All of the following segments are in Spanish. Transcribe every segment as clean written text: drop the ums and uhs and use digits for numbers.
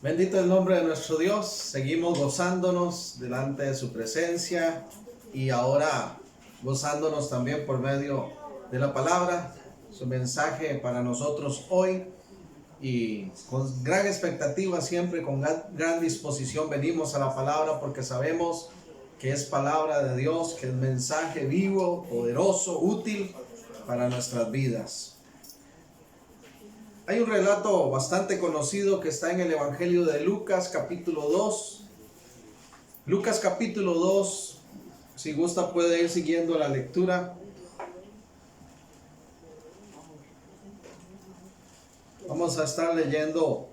Bendito el nombre de nuestro Dios. Seguimos gozándonos delante de su presencia y ahora gozándonos también por medio de la palabra, su mensaje para nosotros hoy, y con gran expectativa, siempre con gran disposición venimos a la palabra porque sabemos que es palabra de Dios, que es mensaje vivo, poderoso, útil para nuestras vidas. Hay un relato bastante conocido que está en el Evangelio de Lucas capítulo 2. Lucas capítulo 2, si gusta puede ir siguiendo la lectura. Vamos a estar leyendo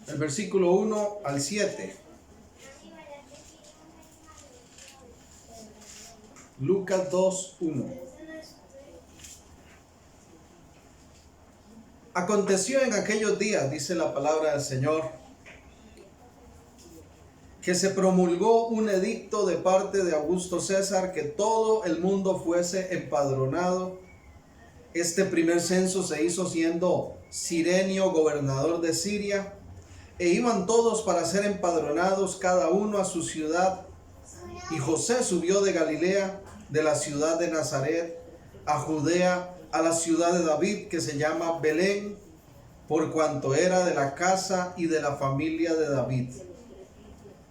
el versículo 1 al 7. Lucas 2, 1. Aconteció en aquellos días, dice la palabra del Señor, que se promulgó un edicto de parte de Augusto César que todo el mundo fuese empadronado. Este primer censo se hizo siendo Cirenio gobernador de Siria, e iban todos para ser empadronados, cada uno a su ciudad. Y José subió de Galilea, de la ciudad de Nazaret, a Judea, a la ciudad de David, que se llama Belén, por cuanto era de la casa y de la familia de David,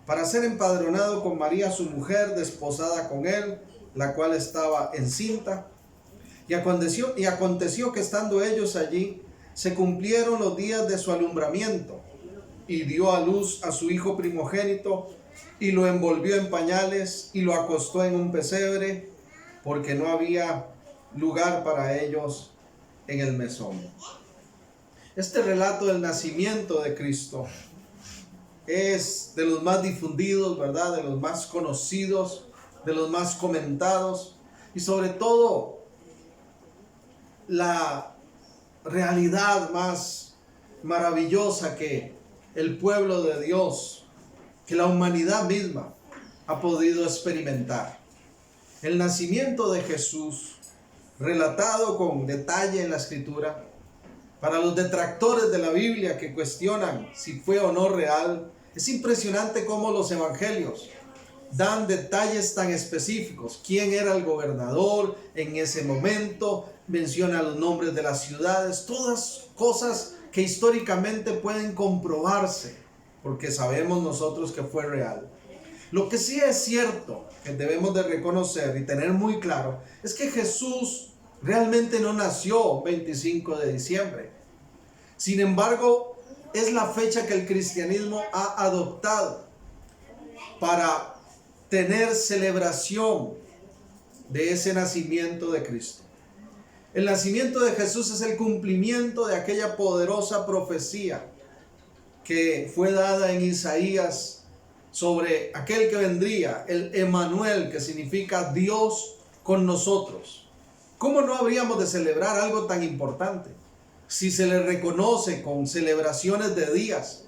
para ser empadronado con María su mujer, desposada con él, la cual estaba encinta. Y aconteció que estando ellos allí, se cumplieron los días de su alumbramiento, y dio a luz a su hijo primogénito, y lo envolvió en pañales, y lo acostó en un pesebre, porque no había lugar para ellos en el mesón. Este relato del nacimiento de Cristo es de los más difundidos, ¿verdad? De los más conocidos, de los más comentados, y sobre todo la realidad más maravillosa que el pueblo de Dios, que la humanidad misma ha podido experimentar. El nacimiento de Jesús, relatado con detalle en la Escritura. Para los detractores de la Biblia que cuestionan si fue o no real, es impresionante cómo los evangelios dan detalles tan específicos. ¿Quién era el gobernador en ese momento? Menciona los nombres de las ciudades, todas cosas que históricamente pueden comprobarse, porque sabemos nosotros que fue real. Lo que sí es cierto, que debemos de reconocer y tener muy claro, es que Jesús realmente no nació 25 de diciembre. Sin embargo, es la fecha que el cristianismo ha adoptado para tener celebración de ese nacimiento de Cristo. El nacimiento de Jesús es el cumplimiento de aquella poderosa profecía que fue dada en Isaías sobre aquel que vendría, el Emmanuel, que significa Dios con nosotros. ¿Cómo no habríamos de celebrar algo tan importante? Si se le reconoce con celebraciones de días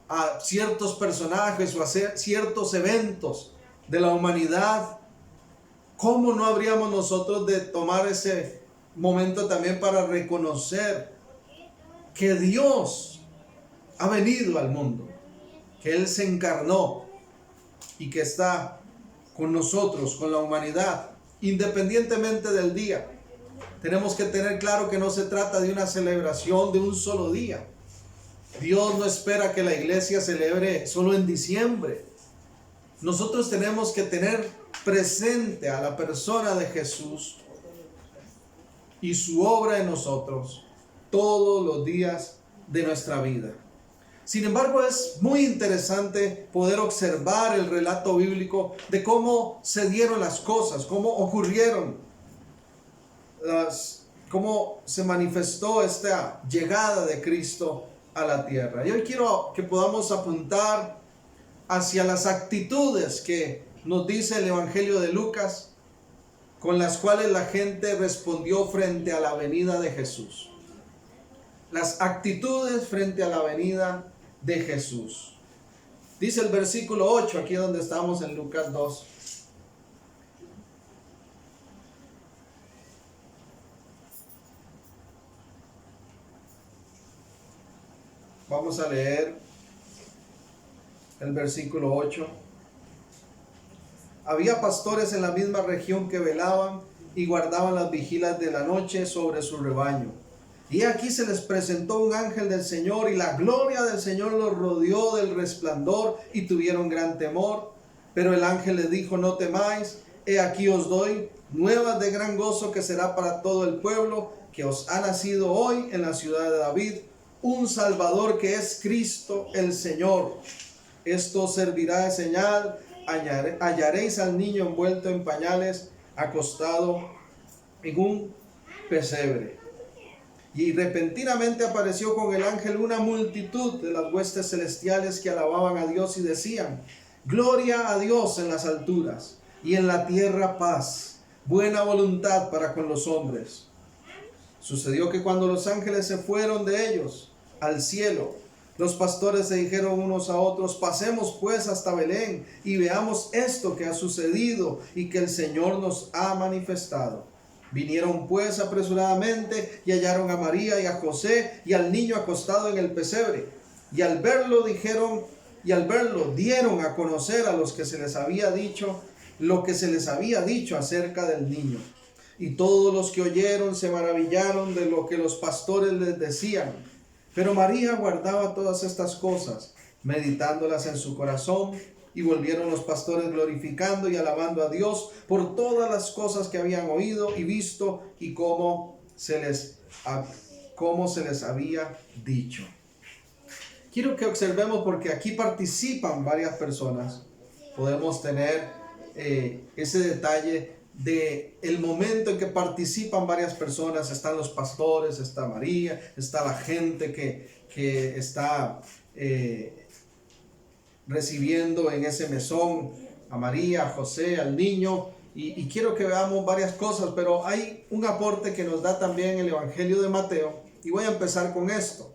a ciertos personajes o a ciertos eventos de la humanidad, ¿cómo no habríamos nosotros de tomar ese momento también para reconocer que Dios ha venido al mundo, que Él se encarnó y que está con nosotros, con la humanidad, independientemente del día? Tenemos que tener claro que no se trata de una celebración de un solo día. Dios no espera que la iglesia celebre solo en diciembre. Nosotros tenemos que tener presente a la persona de Jesús y su obra en nosotros todos los días de nuestra vida. Sin embargo, es muy interesante poder observar el relato bíblico de cómo se dieron las cosas, cómo ocurrieron, cómo se manifestó esta llegada de Cristo a la tierra. Y hoy quiero que podamos apuntar hacia las actitudes que nos dice el Evangelio de Lucas, con las cuales la gente respondió frente a la venida de Jesús. Las actitudes frente a la venida de Jesús. Dice el versículo 8, aquí donde estamos en Lucas 2. Vamos a leer el versículo 8. Había pastores en la misma región que velaban y guardaban las vigilas de la noche sobre su rebaño. Y aquí se les presentó un ángel del Señor, y la gloria del Señor los rodeó del resplandor, y tuvieron gran temor. Pero el ángel les dijo: no temáis, he aquí os doy nuevas de gran gozo, que será para todo el pueblo, que os ha nacido hoy en la ciudad de David un Salvador, que es Cristo el Señor. Esto servirá de señal: hallaréis al niño envuelto en pañales, acostado en un pesebre. Y repentinamente apareció con el ángel una multitud de las huestes celestiales que alababan a Dios y decían: gloria a Dios en las alturas, y en la tierra paz, buena voluntad para con los hombres. Sucedió que cuando los ángeles se fueron de ellos al cielo, los pastores se dijeron unos a otros: pasemos pues hasta Belén y veamos esto que ha sucedido y que el Señor nos ha manifestado. Vinieron pues apresuradamente y hallaron a María y a José y al niño acostado en el pesebre. Y al verlo dieron a conocer a los que se les había dicho lo que se les había dicho acerca del niño. Y todos los que oyeron se maravillaron de lo que los pastores les decían. Pero María guardaba todas estas cosas, meditándolas en su corazón. Y volvieron los pastores glorificando y alabando a Dios por todas las cosas que habían oído y visto, y cómo se les había dicho. Quiero que observemos, porque aquí participan varias personas. Podemos tener ese detalle de el momento en que participan varias personas. Están los pastores, está María, está la gente que está recibiendo en ese mesón a María, a José, al niño, y quiero que veamos varias cosas, pero hay un aporte que nos da también el Evangelio de Mateo, y voy a empezar con esto.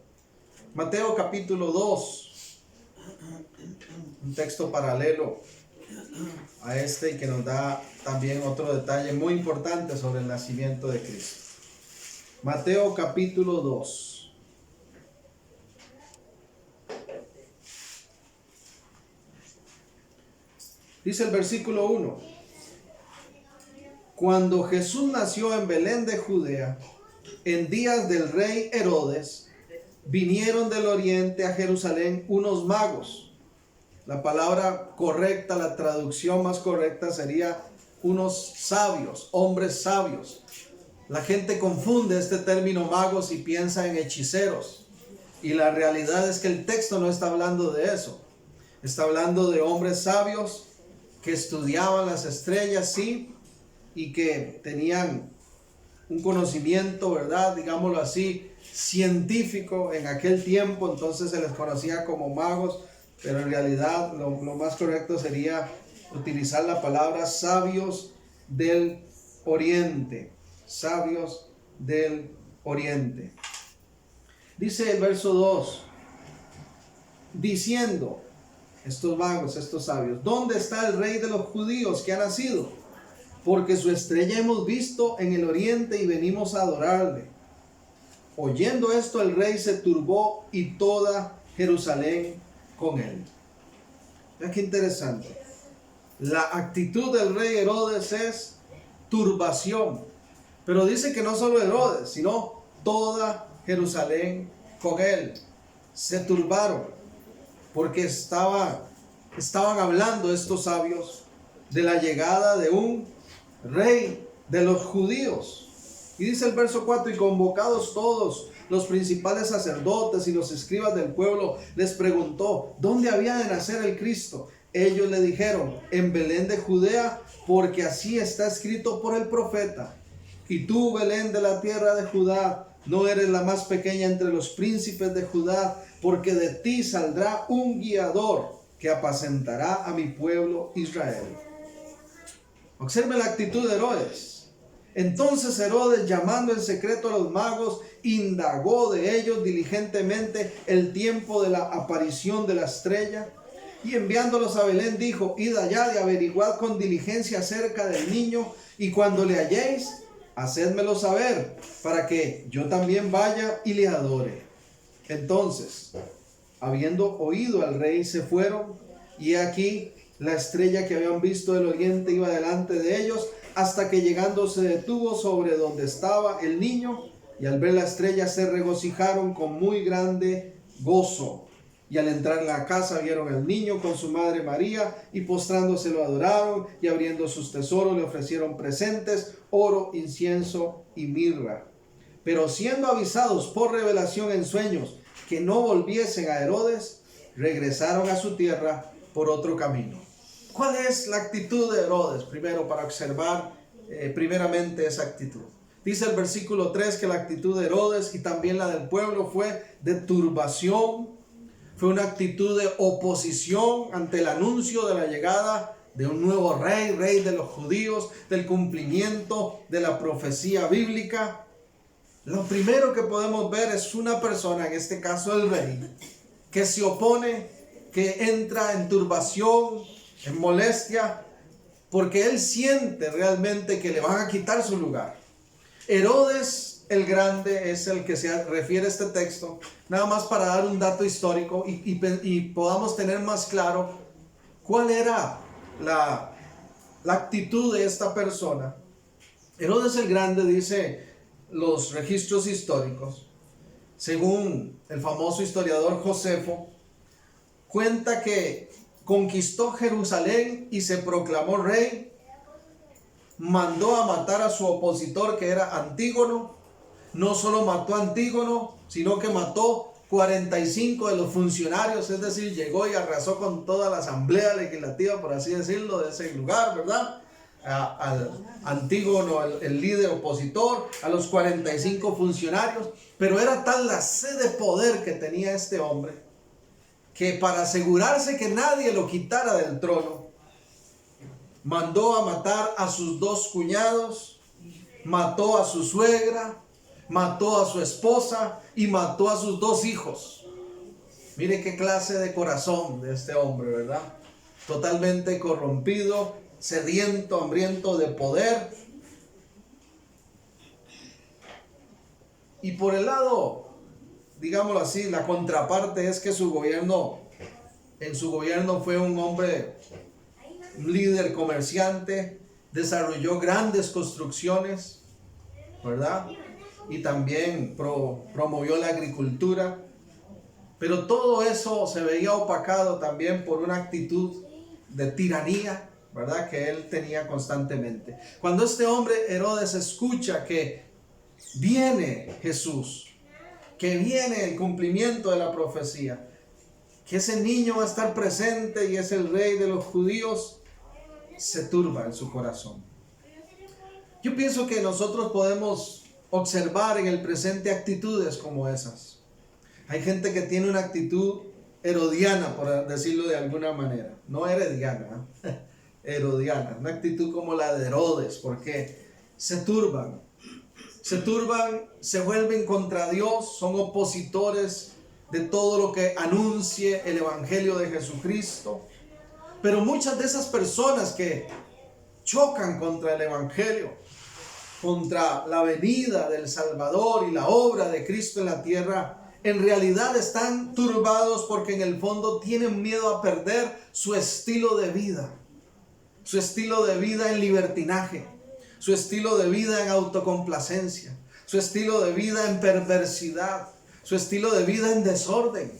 Mateo capítulo 2, un texto paralelo a este y que nos da también otro detalle muy importante sobre el nacimiento de Cristo. Mateo capítulo 2. Dice el versículo 1: cuando Jesús nació en Belén de Judea, en días del rey Herodes, vinieron del oriente a Jerusalén unos magos. La palabra correcta, la traducción más correcta sería unos sabios, hombres sabios. La gente confunde este término magos y piensa en hechiceros. Y la realidad es que el texto no está hablando de eso. Está hablando de hombres sabios que estudiaban las estrellas, sí, y que tenían un conocimiento, ¿verdad? Digámoslo así, científico en aquel tiempo. Entonces se les conocía como magos, pero en realidad lo más correcto sería utilizar la palabra sabios del oriente. Sabios del oriente. Dice el verso 2, diciendo, estos magos, estos sabios: ¿dónde está el rey de los judíos que ha nacido? Porque su estrella hemos visto en el oriente y venimos a adorarle. Oyendo esto, el rey se turbó y toda Jerusalén con él. Vean qué interesante. La actitud del rey Herodes es turbación. Pero dice que no solo Herodes, sino toda Jerusalén con él. Se turbaron. Porque estaban hablando estos sabios de la llegada de un rey de los judíos. Y dice el verso 4: y convocados todos los principales sacerdotes y los escribas del pueblo, les preguntó dónde había de nacer el Cristo. Ellos le dijeron: en Belén de Judea, porque así está escrito por el profeta. Y tú, Belén de la tierra de Judá, no eres la más pequeña entre los príncipes de Judá, porque de ti saldrá un guiador que apacentará a mi pueblo Israel. Observe la actitud de Herodes. Entonces Herodes, llamando en secreto a los magos, indagó de ellos diligentemente el tiempo de la aparición de la estrella, y enviándolos a Belén dijo: id allá y averiguad con diligencia acerca del niño, y cuando le halléis, hacedmelo saber, para que yo también vaya y le adore. Entonces habiendo oído al rey, se fueron, y he aquí la estrella que habían visto del oriente iba delante de ellos, hasta que llegando se detuvo sobre donde estaba el niño, y al ver la estrella se regocijaron con muy grande gozo. Y al entrar en la casa vieron al niño con su madre María, y postrándose lo adoraron, y abriendo sus tesoros le ofrecieron presentes, oro, incienso y mirra. Pero siendo avisados por revelación en sueños que no volviesen a Herodes, regresaron a su tierra por otro camino. ¿Cuál es la actitud de Herodes? Primero, para observar primeramente esa actitud. Dice el versículo 3 que la actitud de Herodes y también la del pueblo fue de turbación, fue una actitud de oposición ante el anuncio de la llegada de un nuevo rey, rey de los judíos, del cumplimiento de la profecía bíblica. Lo primero que podemos ver es una persona, en este caso el rey, que se opone, que entra en turbación, en molestia, porque él siente realmente que le van a quitar su lugar. Herodes el Grande es el que se refiere a este texto, nada más para dar un dato histórico y podamos tener más claro cuál era la actitud de esta persona. Herodes el Grande, dice los registros históricos, según el famoso historiador Josefo, cuenta que conquistó Jerusalén y se proclamó rey, mandó a matar a su opositor que era Antígono. No solo mató a Antígono, sino que mató 45 de los funcionarios, es decir, llegó y arrasó con toda la asamblea legislativa, por así decirlo, de ese lugar, ¿verdad? Al Antígono, el líder opositor, a los 45 funcionarios. Pero era tal la sed de poder que tenía este hombre, que para asegurarse que nadie lo quitara del trono, mandó a matar a sus 2 cuñados, mató a su suegra, mató a su esposa y mató a sus 2 hijos. Mire qué clase de corazón de este hombre, ¿verdad? Totalmente corrompido, sediento, hambriento de poder. Y por el lado, digámoslo así, la contraparte es que en su gobierno fue un hombre, un líder comerciante, desarrolló grandes construcciones, ¿verdad? Y también promovió la agricultura. Pero todo eso se veía opacado también por una actitud de tiranía, ¿verdad?, que él tenía constantemente. Cuando este hombre Herodes escucha que viene Jesús, que viene el cumplimiento de la profecía, que ese niño va a estar presente y es el rey de los judíos, se turba en su corazón. Yo pienso que nosotros podemos observar en el presente actitudes como esas. Hay gente que tiene una actitud herodiana, por decirlo de alguna manera, no herediana, herodiana, una actitud como la de Herodes, porque se turban, se vuelven contra Dios, son opositores de todo lo que anuncie el Evangelio de Jesucristo. Pero muchas de esas personas que chocan contra el Evangelio, contra la venida del Salvador y la obra de Cristo en la tierra, en realidad están turbados porque en el fondo tienen miedo a perder su estilo de vida en libertinaje, su estilo de vida en autocomplacencia, su estilo de vida en perversidad, su estilo de vida en desorden.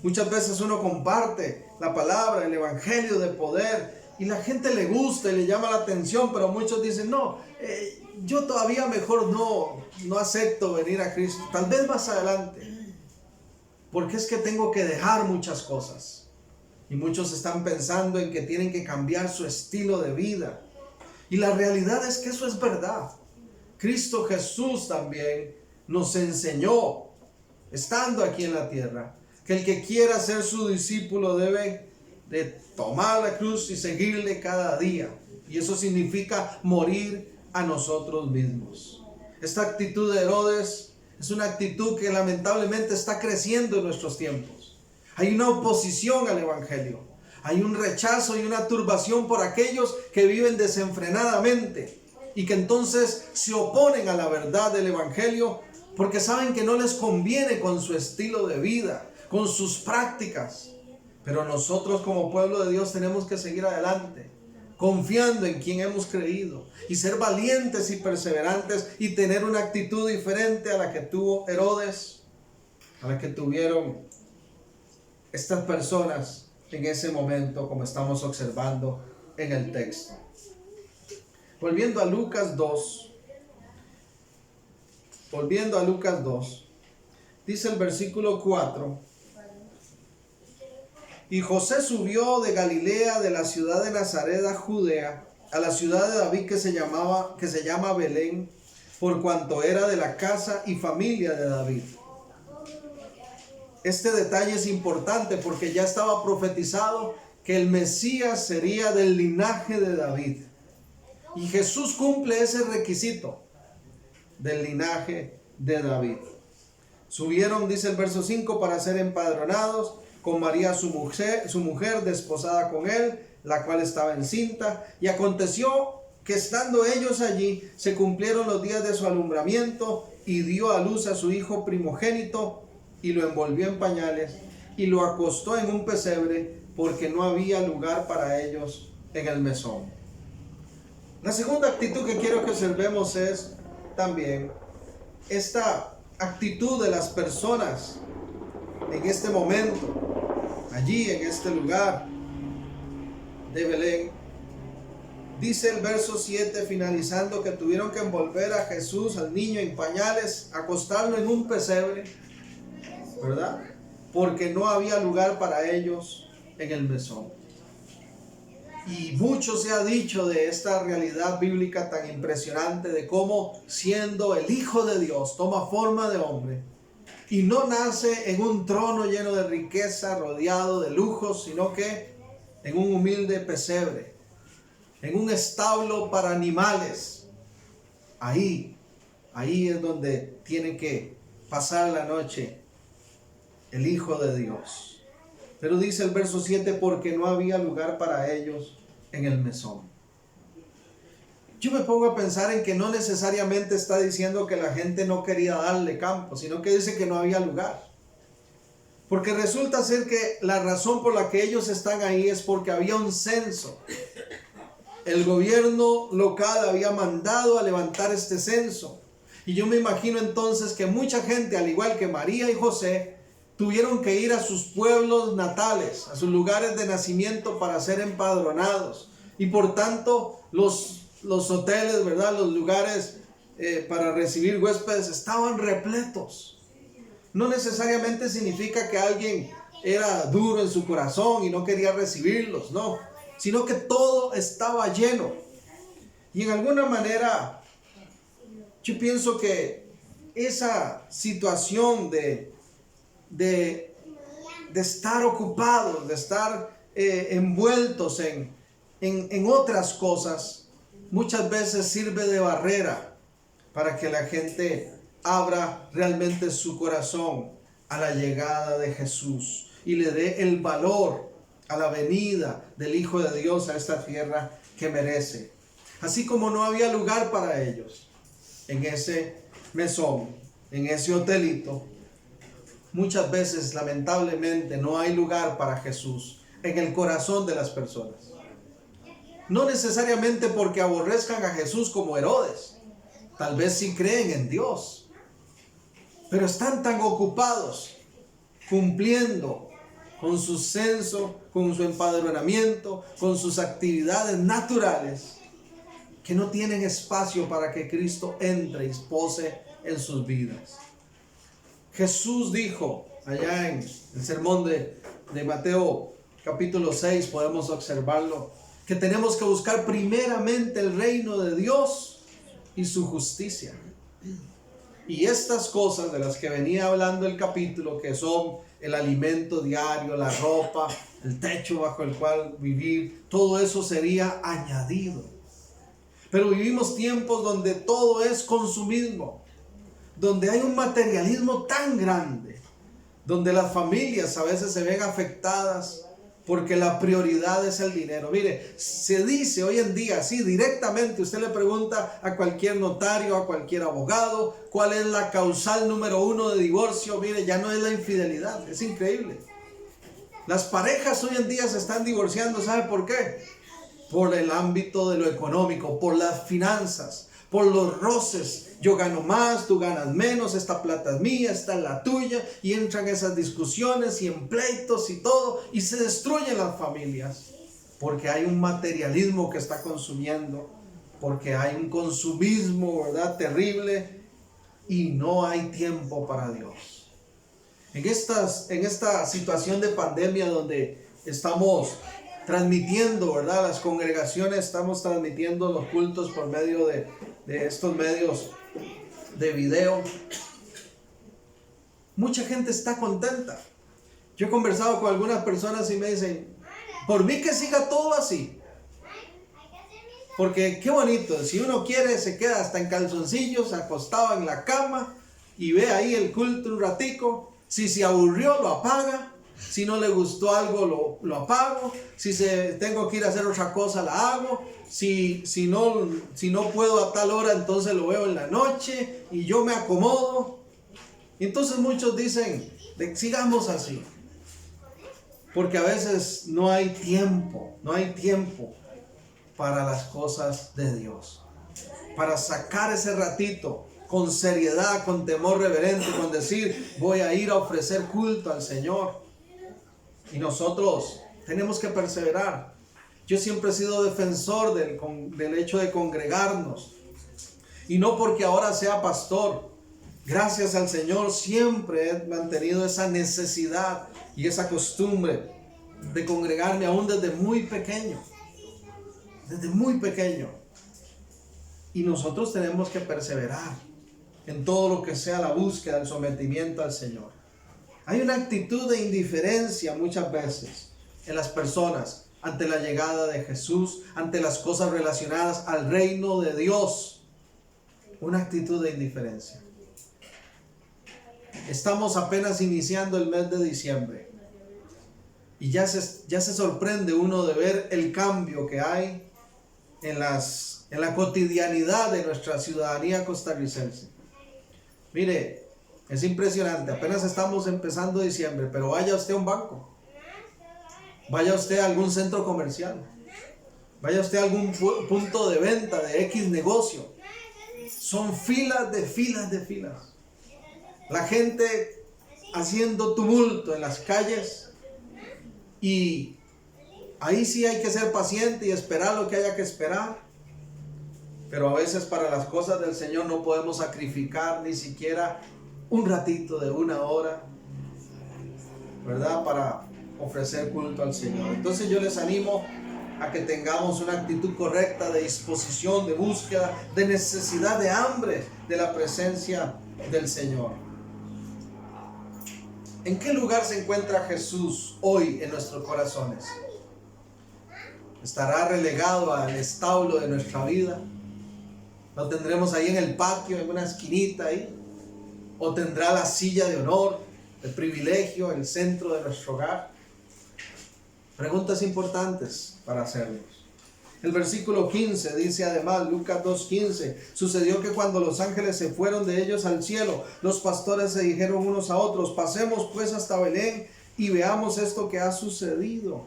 Muchas veces uno comparte la palabra, el evangelio de poder, y la gente le gusta y le llama la atención, pero muchos dicen, no, yo todavía mejor no acepto venir a Cristo, tal vez más adelante, porque es que tengo que dejar muchas cosas. Y muchos están pensando en que tienen que cambiar su estilo de vida. Y la realidad es que eso es verdad. Cristo Jesús también nos enseñó, estando aquí en la tierra, que el que quiera ser su discípulo debe de tomar la cruz y seguirle cada día. Y eso significa morir a nosotros mismos. Esta actitud de Herodes es una actitud que lamentablemente está creciendo en nuestros tiempos. Hay una oposición al evangelio. Hay un rechazo y una turbación por aquellos que viven desenfrenadamente y que entonces se oponen a la verdad del evangelio porque saben que no les conviene con su estilo de vida, con sus prácticas. Pero nosotros como pueblo de Dios tenemos que seguir adelante, confiando en quien hemos creído y ser valientes y perseverantes y tener una actitud diferente a la que tuvo Herodes, a la que tuvieron estas personas en ese momento, como estamos observando en el texto. Volviendo a Lucas 2, dice el versículo 4: y José subió de Galilea, de la ciudad de Nazaret a Judea, a la ciudad de David que se llama Belén, por cuanto era de la casa y familia de David. Este detalle es importante porque ya estaba profetizado que el Mesías sería del linaje de David. Y Jesús cumple ese requisito del linaje de David. Subieron, dice el verso 5, para ser empadronados con María su mujer, desposada con él, la cual estaba encinta. Y aconteció que estando ellos allí, se cumplieron los días de su alumbramiento, y dio a luz a su hijo primogénito, y lo envolvió en pañales, y lo acostó en un pesebre, porque no había lugar para ellos en el mesón. La segunda actitud que quiero que observemos es también esta actitud de las personas en este momento, allí en este lugar de Belén. Dice el verso 7, finalizando, que tuvieron que envolver a Jesús, al niño, en pañales, acostarlo en un pesebre, ¿verdad? Porque no había lugar para ellos en el mesón. Y mucho se ha dicho de esta realidad bíblica tan impresionante, de cómo, siendo el Hijo de Dios, toma forma de hombre y no nace en un trono lleno de riqueza, rodeado de lujos, sino que en un humilde pesebre, en un establo para animales. Ahí es donde tiene que pasar la noche el Hijo de Dios. Pero dice el verso 7, porque no había lugar para ellos en el mesón. Yo me pongo a pensar en que no necesariamente está diciendo que la gente no quería darle campo, sino que dice que no había lugar. Porque resulta ser que la razón por la que ellos están ahí es porque había un censo. El gobierno local había mandado a levantar este censo. Y yo me imagino entonces que mucha gente, al igual que María y José, tuvieron que ir a sus pueblos natales, a sus lugares de nacimiento para ser empadronados. Y por tanto, los hoteles, ¿verdad? Los lugares para recibir huéspedes estaban repletos. No necesariamente significa que alguien era duro en su corazón y no quería recibirlos, no. Sino que todo estaba lleno. Y en alguna manera, yo pienso que esa situación de estar ocupados, de estar envueltos en otras cosas, muchas veces sirve de barrera para que la gente abra realmente su corazón a la llegada de Jesús y le dé el valor a la venida del Hijo de Dios a esta tierra que merece. Así como no había lugar para ellos en ese mesón, en ese hotelito, muchas veces, lamentablemente, no hay lugar para Jesús en el corazón de las personas. No necesariamente porque aborrezcan a Jesús como Herodes. Tal vez sí creen en Dios, pero están tan ocupados cumpliendo con su censo, con su empadronamiento, con sus actividades naturales, que no tienen espacio para que Cristo entre y pose en sus vidas. Jesús dijo allá en el sermón de Mateo capítulo 6, podemos observarlo, que tenemos que buscar primeramente el reino de Dios y su justicia. Y estas cosas de las que venía hablando el capítulo, que son el alimento diario, la ropa, el techo bajo el cual vivir, todo eso sería añadido. Pero vivimos tiempos donde todo es consumismo, donde hay un materialismo tan grande, donde las familias a veces se ven afectadas porque la prioridad es el dinero. Mire, se dice hoy en día, sí, directamente, usted le pregunta a cualquier notario, a cualquier abogado, cuál es la causal número 1 de divorcio. Mire, ya no es la infidelidad, es increíble. Las parejas hoy en día se están divorciando, ¿sabe por qué? Por el ámbito de lo económico, por las finanzas, por los roces. Yo gano más, tú ganas menos, esta plata es mía, esta es la tuya, y entran esas discusiones y en pleitos y todo, y se destruyen las familias, porque hay un materialismo que está consumiendo, porque hay un consumismo, ¿verdad?, terrible, y no hay tiempo para Dios. En esta situación de pandemia donde estamos transmitiendo, ¿verdad?, las congregaciones, estamos transmitiendo los cultos por medio de estos medios de video. Mucha gente está contenta. Yo he conversado con algunas personas y me dicen, por mí que siga todo así. Porque qué bonito, si uno quiere se queda hasta en calzoncillos, acostado en la cama y ve ahí el culto un ratico. Si se aburrió, lo apaga. Si no le gustó algo, lo apago. Si tengo que ir a hacer otra cosa, la hago. Si no puedo a tal hora, entonces lo veo en la noche y yo me acomodo. Y entonces muchos dicen, sigamos así. Porque a veces no hay tiempo para las cosas de Dios. Para sacar ese ratito con seriedad, con temor reverente, con decir, voy a ir a ofrecer culto al Señor. Y nosotros tenemos que perseverar. Yo siempre he sido defensor del hecho de congregarnos. Y no porque ahora sea pastor. Gracias al Señor siempre he mantenido esa necesidad y esa costumbre de congregarme aún desde muy pequeño. Desde muy pequeño. Y nosotros tenemos que perseverar en todo lo que sea la búsqueda, el sometimiento al Señor. Hay una actitud de indiferencia muchas veces en las personas ante la llegada de Jesús, ante las cosas relacionadas al reino de Dios. Una actitud de indiferencia. Estamos apenas iniciando el mes de diciembre y ya se sorprende uno de ver el cambio que hay en la cotidianidad de nuestra ciudadanía costarricense. Mire, es impresionante, apenas estamos empezando diciembre, pero vaya usted a un banco, vaya usted a algún centro comercial, vaya usted a algún punto de venta de X negocio. Son filas de filas de filas. La gente haciendo tumulto en las calles, y ahí sí hay que ser paciente y esperar lo que haya que esperar. Pero a veces para las cosas del Señor no podemos sacrificar ni siquiera un ratito de una hora, ¿verdad?, para ofrecer culto al Señor. Entonces yo les animo a que tengamos una actitud correcta de disposición, de búsqueda, de necesidad, de hambre de la presencia del Señor. ¿En qué lugar se encuentra Jesús hoy en nuestros corazones? ¿Estará relegado al establo de nuestra vida? ¿Lo tendremos ahí en el patio, en una esquinita ahí? ¿O tendrá la silla de honor, el privilegio, el centro de nuestro hogar? Preguntas importantes para hacerlos. El versículo 15 dice además, Lucas 2:15, sucedió que cuando los ángeles se fueron de ellos al cielo, los pastores se dijeron unos a otros, pasemos pues hasta Belén y veamos esto que ha sucedido.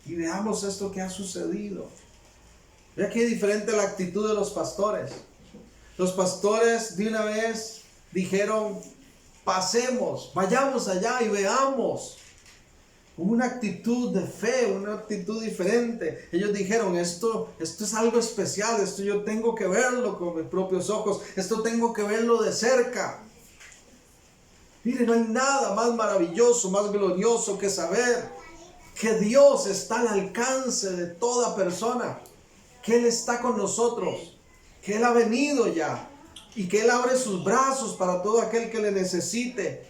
Y veamos esto que ha sucedido. Vea qué diferente la actitud de los pastores. Los pastores de una vez dijeron, pasemos, vayamos allá y veamos. Una actitud de fe, una actitud diferente. Ellos dijeron, esto es algo especial, esto yo tengo que verlo con mis propios ojos, esto tengo que verlo de cerca. Miren, no hay nada más maravilloso, más glorioso que saber que Dios está al alcance de toda persona, que Él está con nosotros, que Él ha venido ya y que Él abre sus brazos para todo aquel que le necesite.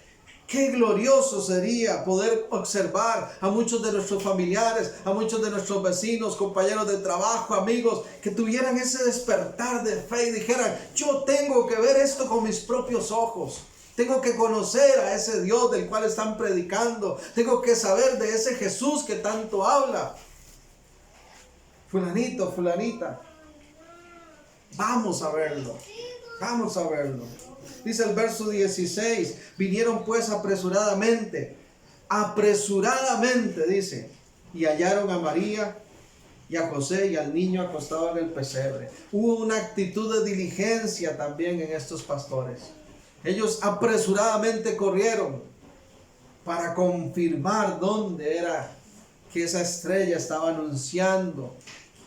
Qué glorioso sería poder observar a muchos de nuestros familiares, a muchos de nuestros vecinos, compañeros de trabajo, amigos, que tuvieran ese despertar de fe y dijeran, yo tengo que ver esto con mis propios ojos. Tengo que conocer a ese Dios del cual están predicando. Tengo que saber de ese Jesús que tanto habla. Fulanito, fulanita. Vamos a verlo. Vamos a verlo. Dice el verso 16. Vinieron pues apresuradamente. Apresuradamente, dice. Y hallaron a María y a José y al niño acostado en el pesebre. Hubo una actitud de diligencia también en estos pastores. Ellos apresuradamente corrieron para confirmar dónde era que esa estrella estaba anunciando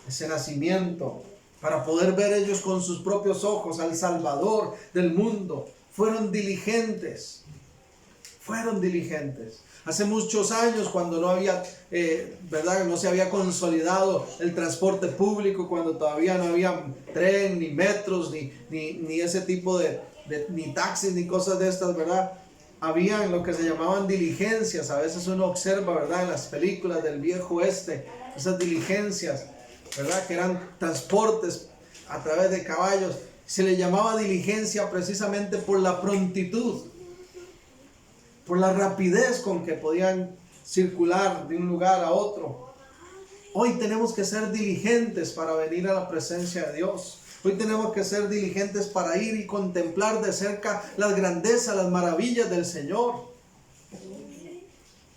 ese nacimiento, para poder ver ellos con sus propios ojos al Salvador del mundo. Fueron diligentes. Fueron diligentes. Hace muchos años, cuando no había, ¿verdad? No se había consolidado el transporte público, cuando todavía no había tren, ni metros, ni ese tipo ni taxis, ni cosas de estas, ¿verdad? Habían lo que se llamaban diligencias. A veces uno observa, ¿verdad? En las películas del viejo oeste, esas diligencias, ¿verdad? Que eran transportes a través de caballos. Se le llamaba diligencia precisamente por la prontitud, por la rapidez con que podían circular de un lugar a otro. Hoy tenemos que ser diligentes para venir a la presencia de Dios. Hoy tenemos que ser diligentes para ir y contemplar de cerca las grandezas, las maravillas del Señor.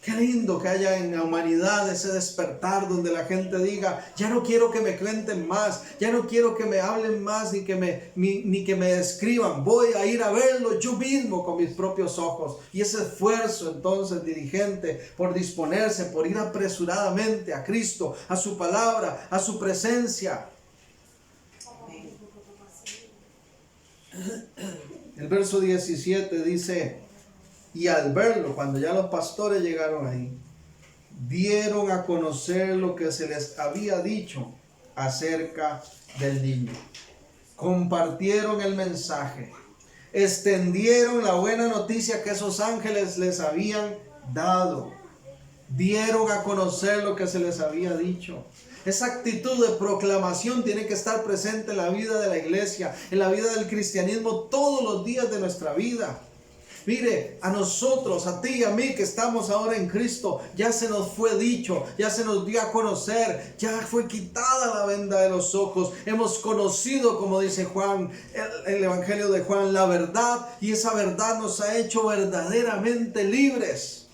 Qué lindo que haya en la humanidad ese despertar donde la gente diga: ya no quiero que me cuenten más, ya no quiero que me hablen más, ni que me describan. Voy a ir a verlo yo mismo con mis propios ojos. Y ese esfuerzo entonces diligente por disponerse, por ir apresuradamente a Cristo, a su palabra, a su presencia. El verso 17 dice: y al verlo, cuando ya los pastores llegaron ahí, dieron a conocer lo que se les había dicho acerca del niño. Compartieron el mensaje, extendieron la buena noticia que esos ángeles les habían dado. Dieron a conocer lo que se les había dicho. Esa actitud de proclamación tiene que estar presente en la vida de la iglesia, en la vida del cristianismo, todos los días de nuestra vida. Mire, a nosotros, a ti y a mí que estamos ahora en Cristo, ya se nos fue dicho, ya se nos dio a conocer, ya fue quitada la venda de los ojos. Hemos conocido, como dice Juan, el Evangelio de Juan, la verdad, y esa verdad nos ha hecho verdaderamente libres.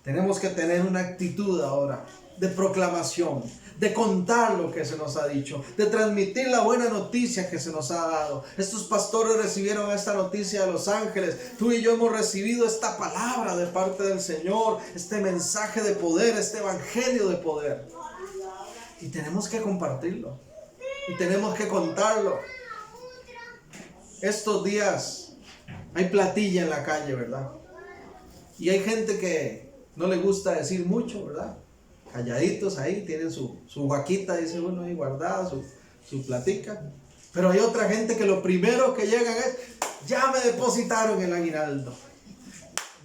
Tenemos que tener una actitud ahora de proclamación, de contar lo que se nos ha dicho, de transmitir la buena noticia que se nos ha dado. Estos pastores recibieron esta noticia de los ángeles. Tú y yo hemos recibido esta palabra de parte del Señor, este mensaje de poder, este evangelio de poder. Y tenemos que compartirlo. Y tenemos que contarlo. Estos días hay platilla en la calle, ¿verdad? Y hay gente que no le gusta decir mucho, ¿verdad? Calladitos ahí, tienen su vaquita, dice uno, ahí guardada, su platica. Pero hay otra gente que lo primero que llegan es: ya me depositaron el aguinaldo,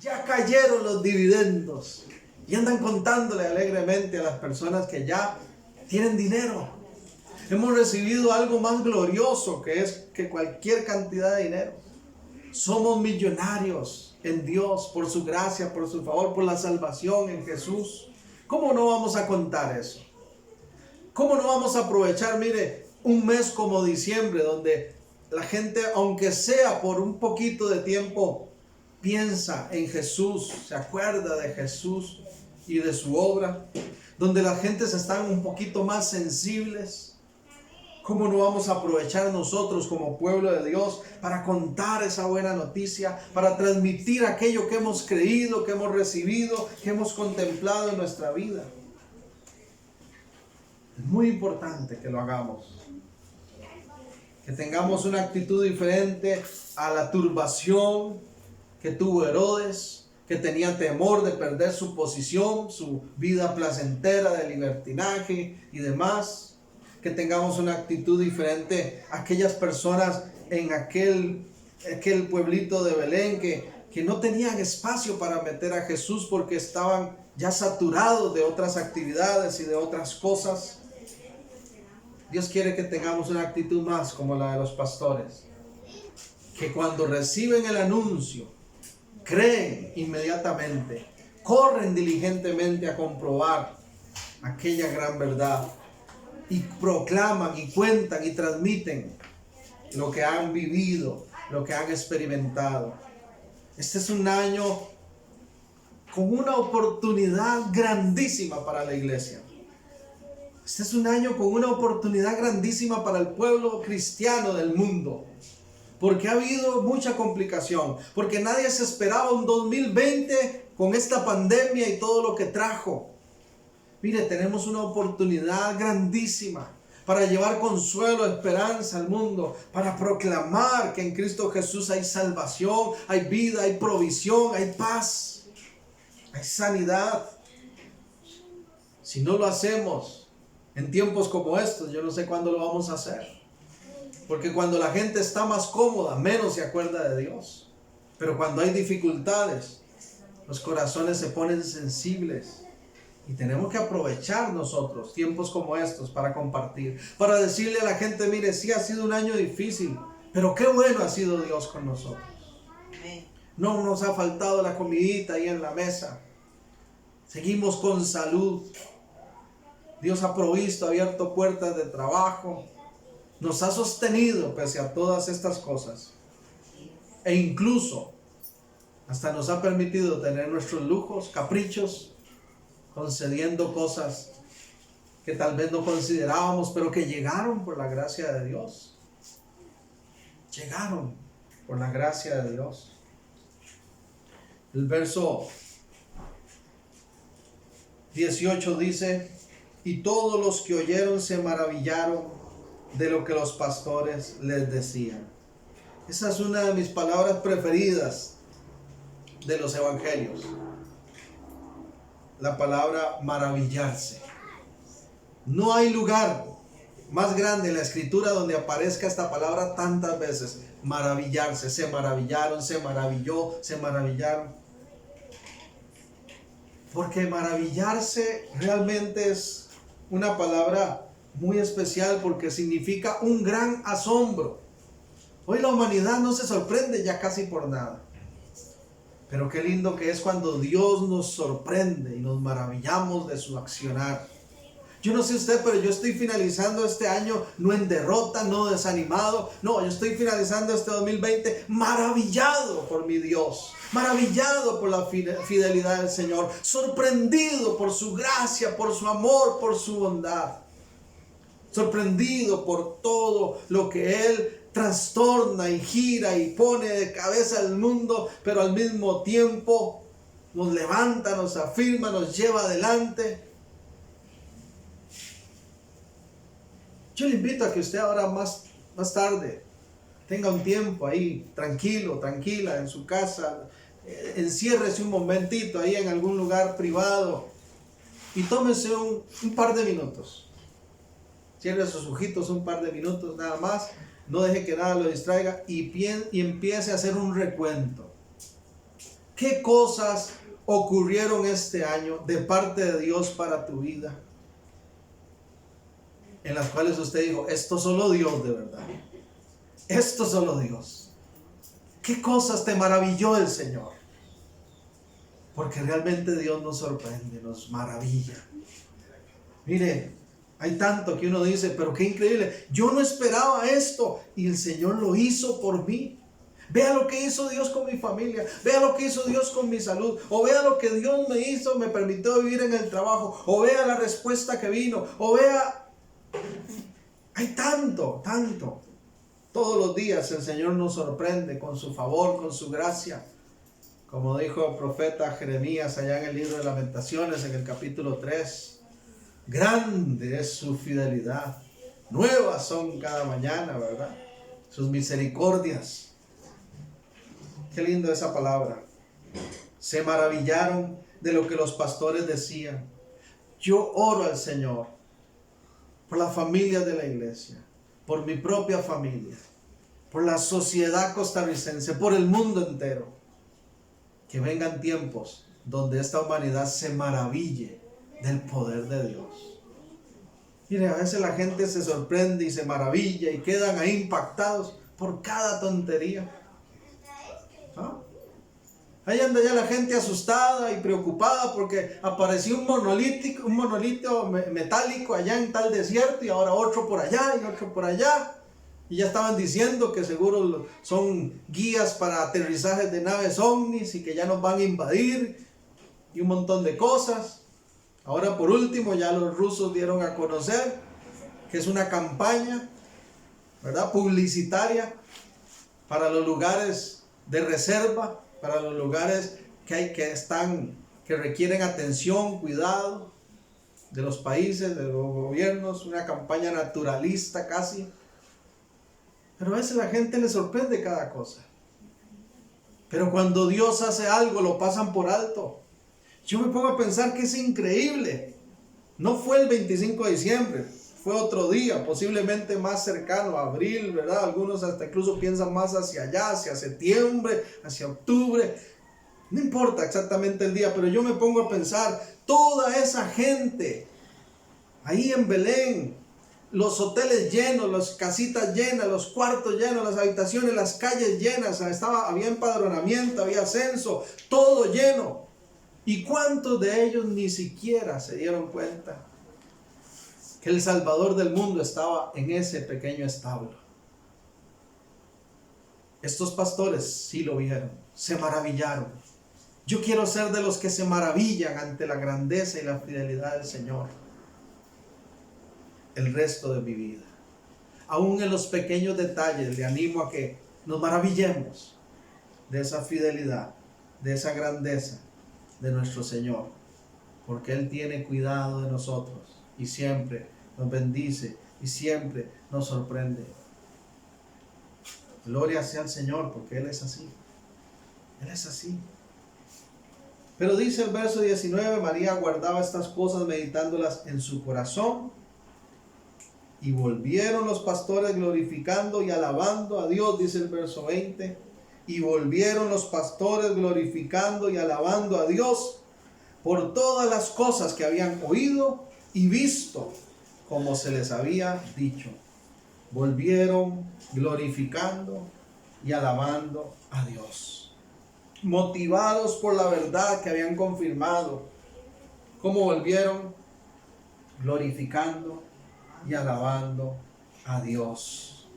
ya cayeron los dividendos. Y andan contándole alegremente a las personas que ya tienen dinero. Hemos recibido algo más glorioso que cualquier cantidad de dinero. Somos millonarios en Dios por su gracia, por su favor, por la salvación en Jesús. ¿Cómo no vamos a contar eso? ¿Cómo no vamos a aprovechar, mire, un mes como diciembre, donde la gente, aunque sea por un poquito de tiempo, piensa en Jesús, se acuerda de Jesús y de su obra, donde las gentes están un poquito más sensibles? ¿Cómo no vamos a aprovechar nosotros como pueblo de Dios para contar esa buena noticia, para transmitir aquello que hemos creído, que hemos recibido, que hemos contemplado en nuestra vida? Es muy importante que lo hagamos, que tengamos una actitud diferente a la turbación que tuvo Herodes, que tenía temor de perder su posición, su vida placentera de libertinaje y demás. Que tengamos una actitud diferente a aquellas personas en aquel pueblito de Belén que no tenían espacio para meter a Jesús porque estaban ya saturados de otras actividades y de otras cosas. Dios quiere que tengamos una actitud más como la de los pastores, que cuando reciben el anuncio, creen inmediatamente, corren diligentemente a comprobar aquella gran verdad y proclaman y cuentan y transmiten lo que han vivido, lo que han experimentado. Este es un año con una oportunidad grandísima para la iglesia. Este es un año con una oportunidad grandísima para el pueblo cristiano del mundo. Porque ha habido mucha complicación. Porque nadie se esperaba un 2020 con esta pandemia y todo lo que trajo. Mire, tenemos una oportunidad grandísima para llevar consuelo, esperanza al mundo, para proclamar que en Cristo Jesús hay salvación, hay vida, hay provisión, hay paz, hay sanidad. Si no lo hacemos en tiempos como estos, yo no sé cuándo lo vamos a hacer. Porque cuando la gente está más cómoda, menos se acuerda de Dios. Pero cuando hay dificultades, los corazones se ponen sensibles. Y tenemos que aprovechar nosotros tiempos como estos para compartir, para decirle a la gente, mire, sí ha sido un año difícil, pero qué bueno ha sido Dios con nosotros. No nos ha faltado la comidita ahí en la mesa. Seguimos con salud. Dios ha provisto, ha abierto puertas de trabajo. Nos ha sostenido pese a todas estas cosas. E incluso hasta nos ha permitido tener nuestros lujos, caprichos, concediendo cosas que tal vez no considerábamos, pero que llegaron por la gracia de Dios. Llegaron por la gracia de Dios. El verso 18 dice, y todos los que oyeron se maravillaron de lo que los pastores les decían. Esa es una de mis palabras preferidas de los evangelios. La palabra maravillarse. No hay lugar más grande en la escritura donde aparezca esta palabra tantas veces. Maravillarse, se maravillaron, se maravilló, se maravillaron. Porque maravillarse realmente es una palabra muy especial porque significa un gran asombro. Hoy la humanidad no se sorprende ya casi por nada. Pero qué lindo que es cuando Dios nos sorprende y nos maravillamos de su accionar. Yo no sé usted, pero yo estoy finalizando este año no en derrota, no desanimado. No, yo estoy finalizando este 2020 maravillado por mi Dios. Maravillado por la fidelidad del Señor. Sorprendido por su gracia, por su amor, por su bondad. Sorprendido por todo lo que Él trastorna y gira y pone de cabeza al mundo, pero al mismo tiempo nos levanta, nos afirma, nos lleva adelante. Yo le invito a que usted ahora más tarde tenga un tiempo ahí tranquilo, tranquila en su casa, enciérrese un momentito ahí en algún lugar privado y tómese un par de minutos. Cierre sus ojitos un par de minutos nada más. No deje que nada lo distraiga y empiece a hacer un recuento. ¿Qué cosas ocurrieron este año de parte de Dios para tu vida? En las cuales usted dijo, esto solo Dios de verdad. Esto solo Dios. ¿Qué cosas te maravilló el Señor? Porque realmente Dios nos sorprende, nos maravilla. Mire, hay tanto que uno dice, pero qué increíble. Yo no esperaba esto y el Señor lo hizo por mí. Vea lo que hizo Dios con mi familia. Vea lo que hizo Dios con mi salud. O vea lo que Dios me hizo, me permitió vivir en el trabajo. O vea la respuesta que vino. O vea... Hay tanto, tanto. Todos los días el Señor nos sorprende con su favor, con su gracia. Como dijo el profeta Jeremías allá en el libro de Lamentaciones, en el capítulo 3. Grande es su fidelidad. Nuevas son cada mañana, ¿verdad? Sus misericordias. Qué lindo esa palabra. Se maravillaron de lo que los pastores decían. Yo oro al Señor por la familia de la iglesia, por mi propia familia, por la sociedad costarricense, por el mundo entero. Que vengan tiempos donde esta humanidad se maraville del poder de Dios. Mire, a veces la gente se sorprende y se maravilla y quedan ahí impactados por cada tontería. ¿Ah? Ahí anda ya la gente asustada y preocupada porque apareció un monolito metálico allá en tal desierto y ahora otro por allá y otro por allá. Y ya estaban diciendo que seguro son guías para aterrizajes de naves ovnis y que ya nos van a invadir y un montón de cosas. Ahora por último ya los rusos dieron a conocer que es una campaña, ¿verdad?, publicitaria para los lugares de reserva, para los lugares que requieren atención, cuidado de los países, de los gobiernos, una campaña naturalista casi. Pero a veces la gente le sorprende cada cosa. Pero cuando Dios hace algo, lo pasan por alto. Yo me pongo a pensar que es increíble. No fue el 25 de diciembre, fue otro día, posiblemente más cercano a abril, ¿verdad? Algunos hasta incluso piensan más hacia allá, hacia septiembre, hacia octubre. No importa exactamente el día, pero yo me pongo a pensar, toda esa gente ahí en Belén, los hoteles llenos, las casitas llenas, los cuartos llenos, las habitaciones, las calles llenas, había empadronamiento, había censo, todo lleno. ¿Y cuántos de ellos ni siquiera se dieron cuenta que el Salvador del mundo estaba en ese pequeño establo? Estos pastores sí lo vieron, se maravillaron. Yo quiero ser de los que se maravillan ante la grandeza y la fidelidad del Señor el resto de mi vida. Aún en los pequeños detalles le animo a que nos maravillemos de esa fidelidad, de esa grandeza de nuestro Señor, porque Él tiene cuidado de nosotros y siempre nos bendice y siempre nos sorprende. Gloria sea al Señor, porque Él es así. Él es así. Pero dice el verso 19, María guardaba estas cosas meditándolas en su corazón. Y volvieron los pastores glorificando y alabando a Dios, dice el verso 20. Y volvieron los pastores glorificando y alabando a Dios por todas las cosas que habían oído y visto, como se les había dicho. Volvieron glorificando y alabando a Dios, motivados por la verdad que habían confirmado. ¿Cómo volvieron? Glorificando y alabando a Dios.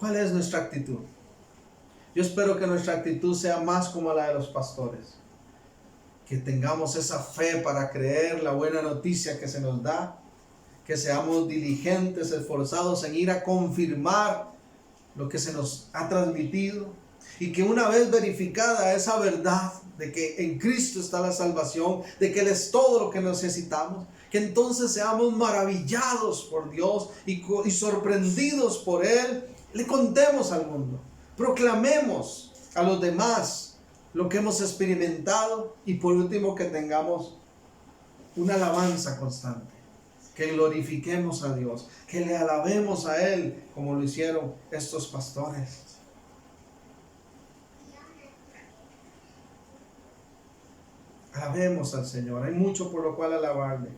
¿Cuál es nuestra actitud? Yo espero que nuestra actitud sea más como la de los pastores, que tengamos esa fe para creer la buena noticia que se nos da, que seamos diligentes, esforzados en ir a confirmar lo que se nos ha transmitido, y que una vez verificada esa verdad de que en Cristo está la salvación, de que Él es todo lo que necesitamos, que entonces seamos maravillados por Dios y sorprendidos por Él, le contemos al mundo, proclamemos a los demás lo que hemos experimentado, y por último que tengamos una alabanza constante, que glorifiquemos a Dios, que le alabemos a Él como lo hicieron estos pastores. Alabemos al Señor, hay mucho por lo cual alabarle.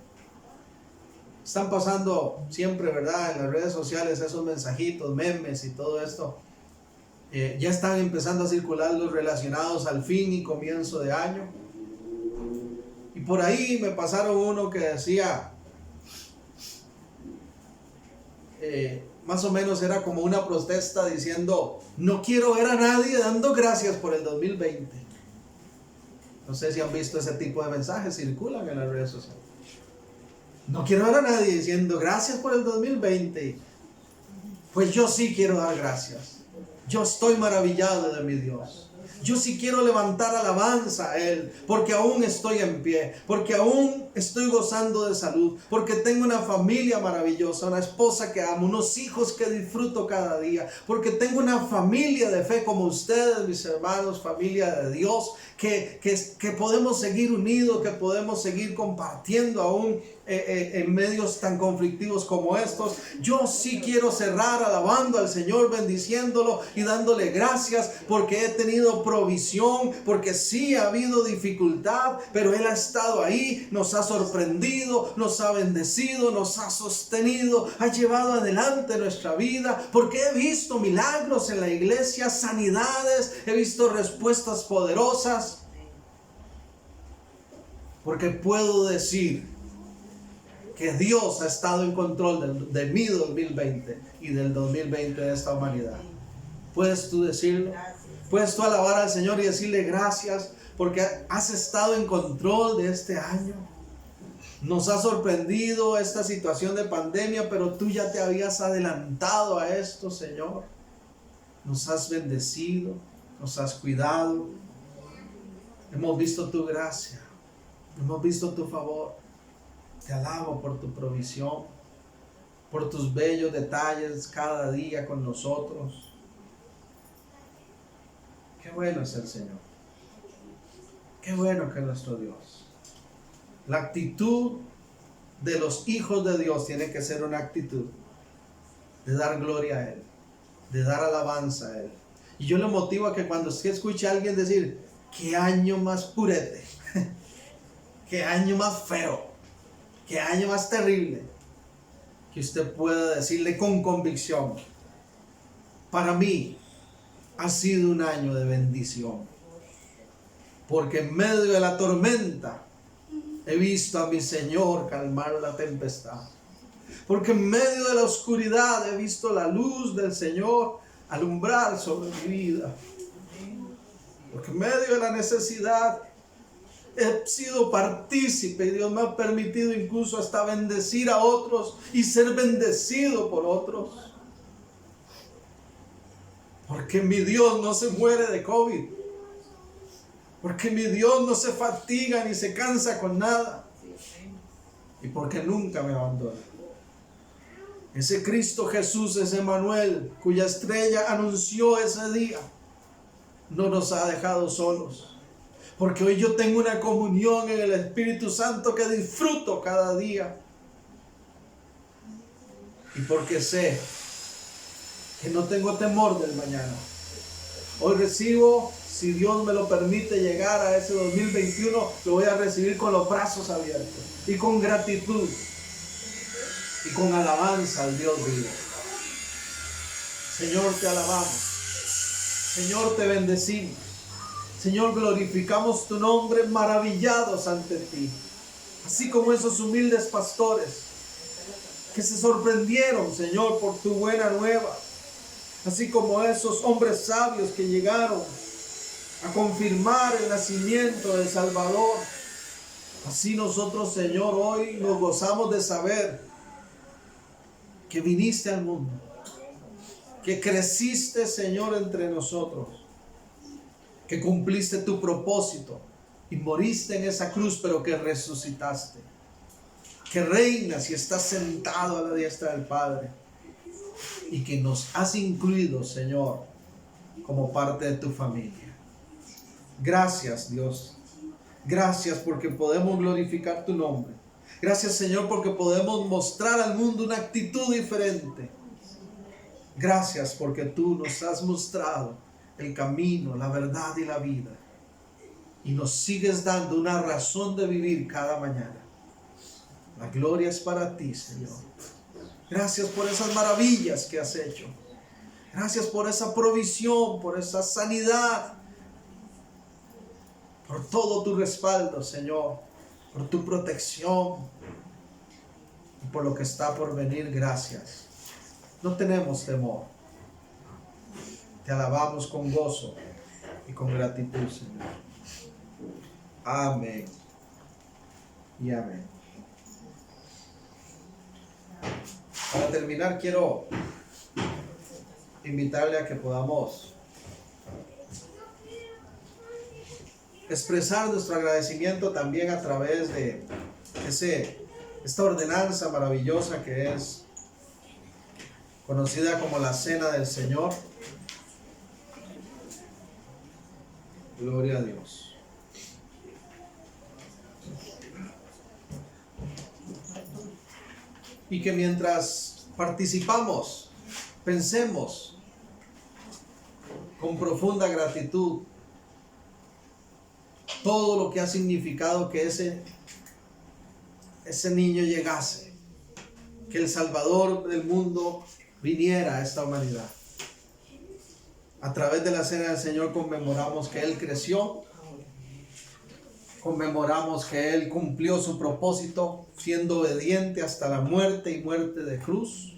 Están pasando siempre, ¿verdad?, en las redes sociales esos mensajitos, memes y todo esto. Ya están empezando a circular los relacionados al fin y comienzo de año. Y por ahí me pasaron uno que decía, más o menos era como una protesta diciendo, no quiero ver a nadie dando gracias por el 2020. No sé si han visto ese tipo de mensajes, circulan en las redes sociales. No quiero ver a nadie diciendo gracias por el 2020. Pues yo sí quiero dar gracias. Yo estoy maravillado de mi Dios. Yo sí quiero levantar alabanza a Él, porque aún estoy en pie, porque aún estoy gozando de salud, porque tengo una familia maravillosa, una esposa que amo, unos hijos que disfruto cada día, porque tengo una familia de fe como ustedes, mis hermanos, familia de Dios, que podemos seguir unidos, que podemos seguir compartiendo aún en medios tan conflictivos como estos. Yo sí quiero cerrar alabando al Señor, bendiciéndolo y dándole gracias porque he tenido provisión, porque sí ha habido dificultad, pero Él ha estado ahí, nos ha sorprendido, nos ha bendecido, nos ha sostenido, ha llevado adelante nuestra vida, porque he visto milagros en la iglesia, sanidades, he visto respuestas poderosas, porque puedo decir que Dios ha estado en control de mi 2020 y del 2020 de esta humanidad. ¿Puedes tú decirlo? ¿Puedes tú alabar al Señor y decirle gracias porque has estado en control de este año? Nos ha sorprendido esta situación de pandemia, pero tú ya te habías adelantado a esto, Señor. Nos has bendecido, nos has cuidado. Hemos visto tu gracia, hemos visto tu favor. Te alabo por tu provisión, por tus bellos detalles cada día con nosotros. Qué bueno es el Señor. Qué bueno que es nuestro Dios. La actitud de los hijos de Dios tiene que ser una actitud de dar gloria a Él, de dar alabanza a Él. Y yo le motivo a que cuando usted escuche a alguien decir, qué año más purete, qué año más feo, qué año más terrible, que usted pueda decirle con convicción, para mí ha sido un año de bendición, porque en medio de la tormenta he visto a mi Señor calmar la tempestad, porque en medio de la oscuridad he visto la luz del Señor alumbrar sobre mi vida, porque en medio de la necesidad he sido partícipe y Dios me ha permitido incluso hasta bendecir a otros y ser bendecido por otros. Porque mi Dios no se muere de COVID. Porque mi Dios no se fatiga ni se cansa con nada. Y porque nunca me abandona. Ese Cristo Jesús, ese Emmanuel, cuya estrella anunció ese día, no nos ha dejado solos. Porque hoy yo tengo una comunión en el Espíritu Santo que disfruto cada día. Y porque sé que no tengo temor del mañana. Hoy recibo, si Dios me lo permite, llegar a ese 2021, lo voy a recibir con los brazos abiertos y con gratitud y con alabanza al Dios vivo. Señor, te alabamos. Señor, te bendecimos. Señor, glorificamos tu nombre, maravillados ante ti. Así como esos humildes pastores que se sorprendieron, Señor, por tu buena nueva. Así como esos hombres sabios que llegaron a confirmar el nacimiento del Salvador. Así nosotros, Señor, hoy nos gozamos de saber que viniste al mundo, que creciste, Señor, entre nosotros, que cumpliste tu propósito y moriste en esa cruz, pero que resucitaste, que reinas y estás sentado a la diestra del Padre y que nos has incluido, Señor, como parte de tu familia. Gracias, Dios. Gracias porque podemos glorificar tu nombre. Gracias, Señor, porque podemos mostrar al mundo una actitud diferente. Gracias porque tú nos has mostrado el camino, la verdad y la vida. Y nos sigues dando una razón de vivir cada mañana. La gloria es para ti, Señor. Gracias por esas maravillas que has hecho. Gracias por esa provisión, por esa sanidad. Por todo tu respaldo, Señor. Por tu protección. Y por lo que está por venir, gracias. No tenemos temor. Te alabamos con gozo y con gratitud, Señor. Amén y amén. Para terminar, quiero invitarle a que podamos expresar nuestro agradecimiento también a través de esta ordenanza maravillosa que es conocida como la Cena del Señor. Gloria a Dios. y que mientras participamos, pensemos con profunda gratitud todo lo que ha significado que ese niño llegase, que el Salvador del mundo viniera a esta humanidad. A través de la cena del Señor conmemoramos que Él creció, conmemoramos que Él cumplió su propósito siendo obediente hasta la muerte y muerte de cruz.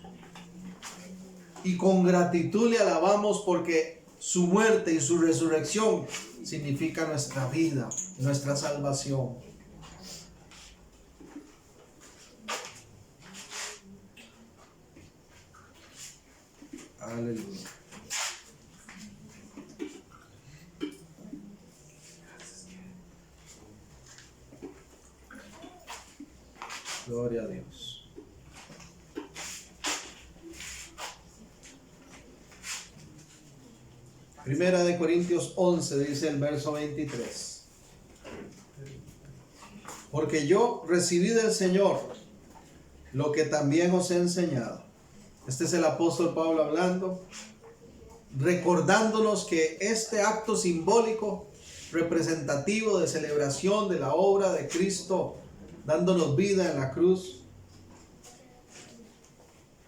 Y con gratitud le alabamos porque su muerte y su resurrección significa nuestra vida, nuestra salvación. Aleluya. Gloria a Dios. Primera de Corintios 11 dice el verso 23. Porque yo recibí del Señor lo que también os he enseñado. Este es el apóstol Pablo hablando, recordándonos que este acto simbólico, representativo de celebración de la obra de Cristo, dándonos vida en la cruz,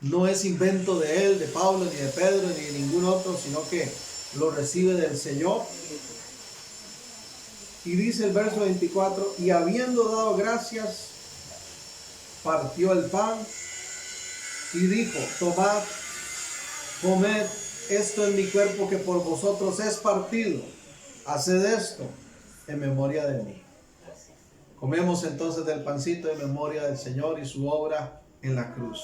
no es invento de él, de Pablo, ni de Pedro, ni de ningún otro, sino que lo recibe del Señor. Y dice el verso 24, y habiendo dado gracias, partió el pan y dijo, tomad, comed, esto es mi cuerpo que por vosotros es partido, haced esto en memoria de mí. Comemos entonces del pancito en memoria del Señor y su obra en la cruz.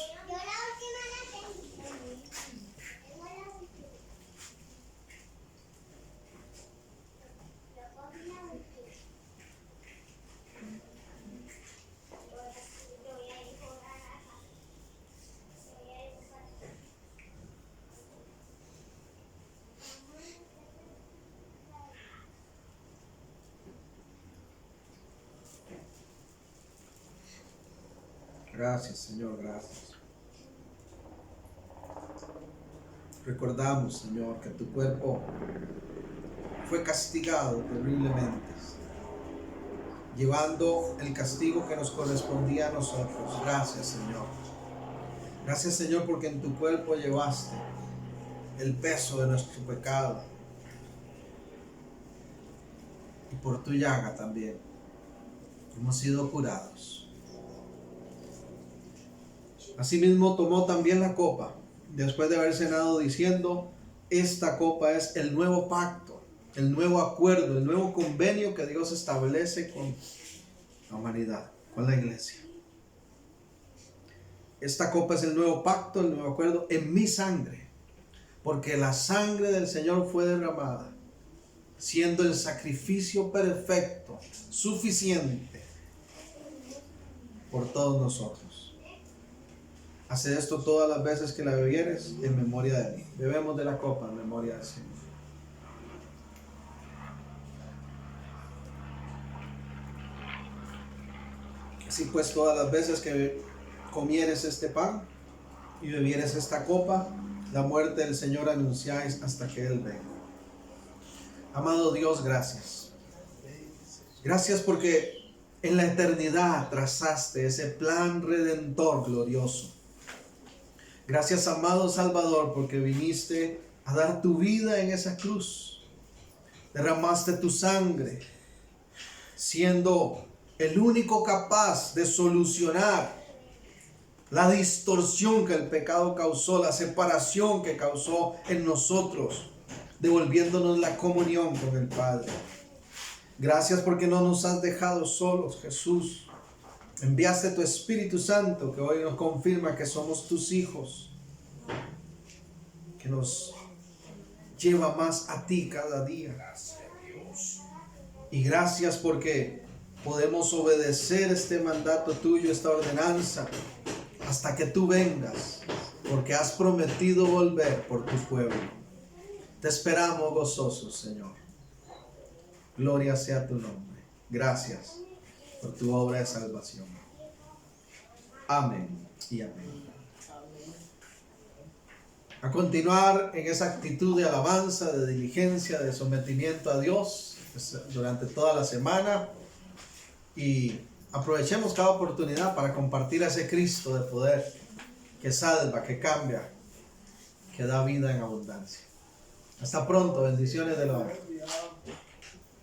Gracias, Señor, gracias. Recordamos, Señor, que tu cuerpo fue castigado terriblemente, llevando el castigo que nos correspondía a nosotros. Gracias, Señor. Gracias, Señor, porque en tu cuerpo llevaste el peso de nuestro pecado. Y por tu llaga también hemos sido curados. Asimismo tomó también la copa, después de haber cenado, diciendo, esta copa es el nuevo pacto, el nuevo acuerdo, el nuevo convenio que Dios establece con la humanidad, con la iglesia. Esta copa es el nuevo pacto, el nuevo acuerdo en mi sangre, porque la sangre del Señor fue derramada, siendo el sacrificio perfecto, suficiente por todos nosotros. Haced esto todas las veces que la bebieres en memoria de mí. Bebemos de la copa en memoria del Señor. Así pues, todas las veces que comieres este pan y bebieres esta copa, la muerte del Señor anunciáis hasta que Él venga. Amado Dios, gracias. Gracias porque en la eternidad trazaste ese plan redentor glorioso. Gracias, amado Salvador, porque viniste a dar tu vida en esa cruz. Derramaste tu sangre, siendo el único capaz de solucionar la distorsión que el pecado causó, la separación que causó en nosotros, devolviéndonos la comunión con el Padre. Gracias porque no nos has dejado solos, Jesús. Enviaste tu Espíritu Santo que hoy nos confirma que somos tus hijos, que nos lleva más a ti cada día. Y gracias porque podemos obedecer este mandato tuyo, esta ordenanza, hasta que tú vengas, porque has prometido volver por tu pueblo. Te esperamos gozosos, Señor. Gloria sea tu nombre. Gracias por tu obra de salvación. Amén. y amén. A continuar en esa actitud de alabanza, de diligencia, de sometimiento a Dios durante toda la semana, y aprovechemos cada oportunidad para compartir a ese Cristo de poder que salva, que cambia, que da vida en abundancia. Hasta pronto, bendiciones de la